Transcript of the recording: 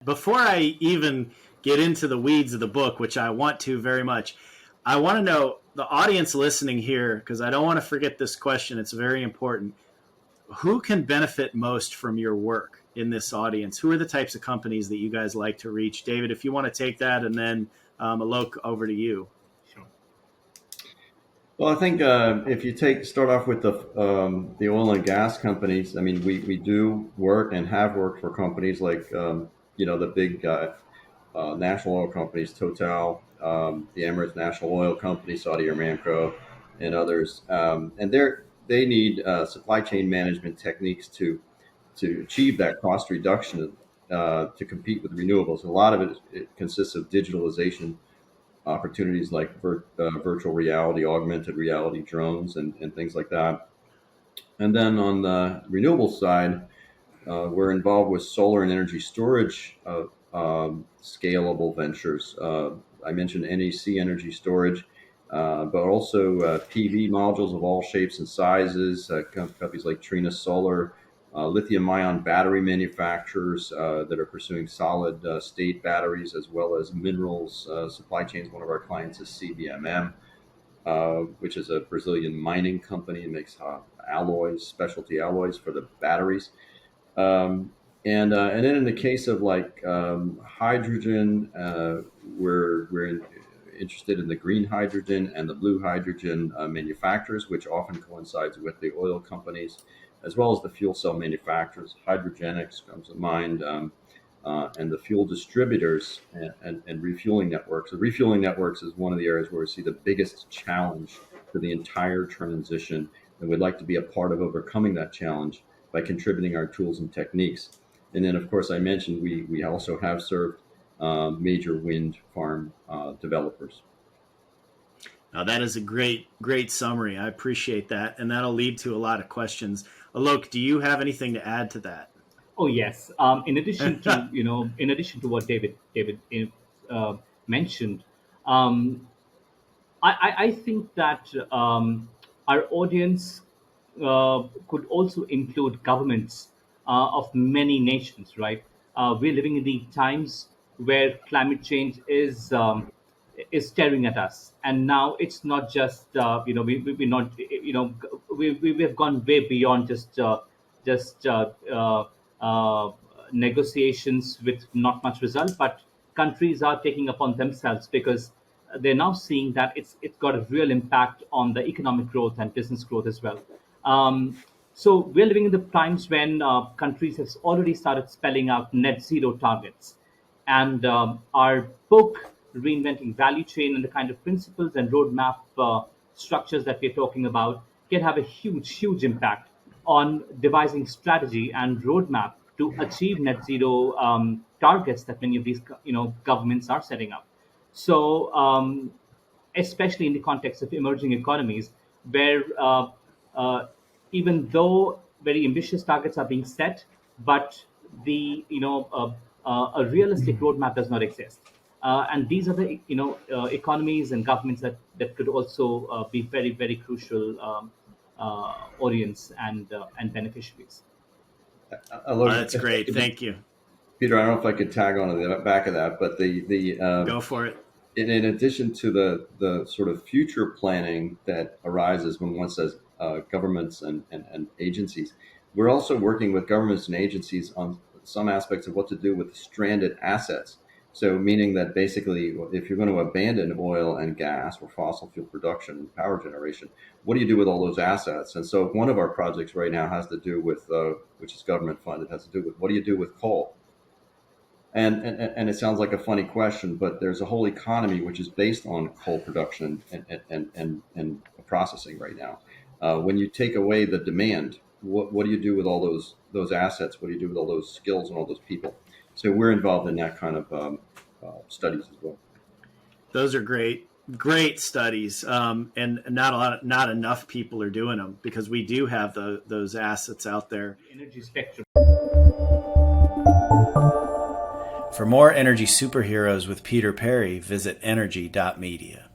Before I even get into the weeds of the book, which I want to very much, I want to know the audience listening here, because I don't want to forget this question. It's very important. Who can benefit most from your work in this audience? Who are the types of companies that you guys like to reach? David, if you want to take that, and then Alok, over to you. Sure. Well, I think if you start off with the oil and gas companies, I mean, we do work and have worked for companies like the big national oil companies, Total, the Emirates National Oil Company, Saudi Aramco, and others, and they need supply chain management techniques to achieve that cost reduction to compete with renewables. A lot of it consists of digitalization opportunities like virtual reality, augmented reality, drones, and things like that. And then on the renewable side, we're involved with solar and energy storage scalable ventures. I mentioned NEC energy storage, but also PV modules of all shapes and sizes, companies like Trina Solar, lithium-ion battery manufacturers that are pursuing solid state batteries, as well as minerals supply chains. One of our clients is CBMM, which is a Brazilian mining company. It makes alloys, specialty alloys for the batteries. And then in the case of like hydrogen, we're interested in the green hydrogen and the blue hydrogen manufacturers, which often coincides with the oil companies, as well as the fuel cell manufacturers. Hydrogenics comes to mind, and the fuel distributors and refueling networks. The refueling networks is one of the areas where we see the biggest challenge for the entire transition, and we'd like to be a part of overcoming that challenge by contributing our tools and techniques. And then, of course, I mentioned we also have served major wind farm developers. Now, that is a great summary. I appreciate that. And that'll lead to a lot of questions. Alok, do you have anything to add to that? Oh yes. In addition to in addition to what David mentioned, um, I think that our audience could also include governments of many nations, right? We're living in the times where climate change is staring at us, and now it's not just we're not we have gone way beyond just negotiations with not much result, but countries are taking upon themselves because they're now seeing that it's got a real impact on the economic growth and business growth as well. So we're living in the times when countries have already started spelling out net zero targets, and our book, Reinventing Value Chain, and the kind of principles and roadmap structures that we're talking about can have a huge impact on devising strategy and roadmap to achieve net zero targets that many of these governments are setting up. So especially in the context of emerging economies, where uh, even though very ambitious targets are being set, but the a realistic roadmap does not exist. And these are the economies and governments that could also be very crucial audience and beneficiaries. Oh, Although, that's great. Thank you. Peter, I don't know if I could tag on to the back of that, but Go for it. in addition to the sort of future planning that arises when one says governments and agencies, we're also working with governments and agencies on some aspects of what to do with stranded assets. So, meaning that basically, if you're going to abandon oil and gas or fossil fuel production and power generation, what do you do with all those assets? And so, one of our projects right now has to do with, which is government funded, has to do with what do you do with coal? And it sounds like a funny question, but there's a whole economy which is based on coal production and processing right now. When you take away the demand, what do you do with all those assets? What do you do with all those skills and all those people? So we're involved in that kind of studies as well. Those are great studies, and not enough people are doing them because we do have those assets out there. Energy spectrum. For more energy superheroes with Peter Perry, visit energy.media.